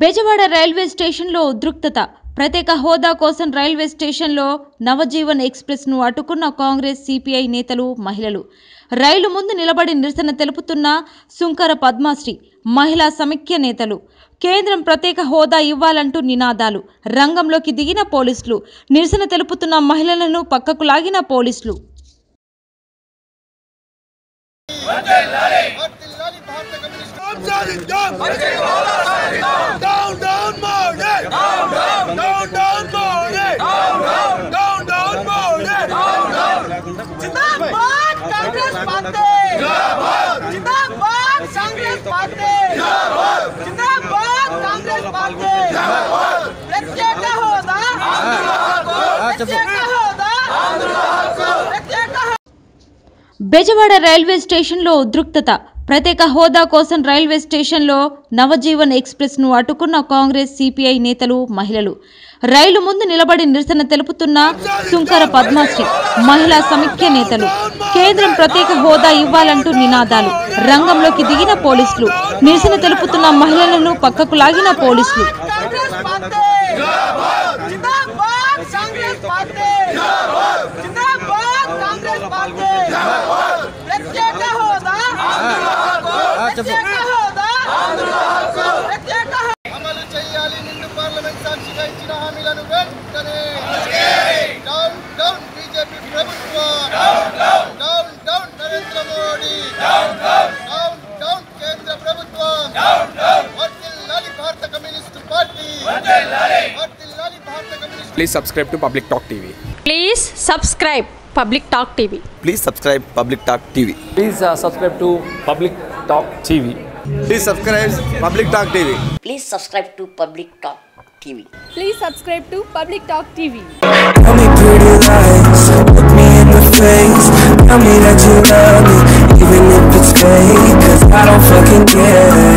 Bezawada railway స్టేషన్లో ఉద్రిక్తత. ప్రత్యేక హోదా కోసం రైల్వే స్టేషన్లో నవజీవన్ ఎక్స్ప్రెస్ను అడ్డుకున్న కాంగ్రెస్, సిపిఐ నేతలు, మహిళలు. రైలు ముందు నిలబడి నిరసన తెలుపుతున్న సుంకర పద్మశ్రీ, మహిళా సమైక్య నేతలు. కేంద్రం ప్రత్యేక హోదా ఇవ్వాలంటూ నినాదాలు. రంగంలోకి దిగిన పోలీసులు. నిరసన తెలుపుతున్న మహిళలను పక్కకు లాగిన పోలీసులు. బెజవాడ రైల్వే స్టేషన్లో ఉద్రిక్తత. ప్రత్యేక హోదా కోసం రైల్వే స్టేషన్లో నవజీవన్ ఎక్స్ప్రెస్ను అడ్డుకున్న కాంగ్రెస్, సిపిఐ నేతలు, మహిళలు. రైలు ముందు నిలబడి నిరసన తెలుపుతున్న సుంకర పద్మశ్రీ, మహిళా సమైక్య నేతలు. కేంద్రం ప్రత్యేక హోదా ఇవ్వాలంటూ నినాదాలు. రంగంలోకి దిగిన పోలీసులు. నిరసన తెలుపుతున్న మహిళలను పక్కకు లాగిన పోలీసులు. అమలు చేయాలి నిండు పార్లమెంట్ సాక్షిగా ఇచ్చిన హామీలను వెంటనే. డౌన్ డౌన్ బీజేపీ ప్రభుత్వం, down down Narendra Modi, down down కేంద్ర ప్రభుత్వం, వర్ధిల్లాలి భారత కమ్యూనిస్ట్ పార్టీ, వర్ధిల్లాలి భారత communist. Please subscribe to Public Talk TV. Please subscribe Public Talk TV. Please subscribe Public Talk TV. Please subscribe to Public Talk TV. Please subscribe Public Talk TV. Please subscribe to Public Talk TV. Please subscribe to Public Talk TV. Tell me pretty lies, look me in the face. Tell me that you love me, even if it's fake. 'Cause I don't fucking care.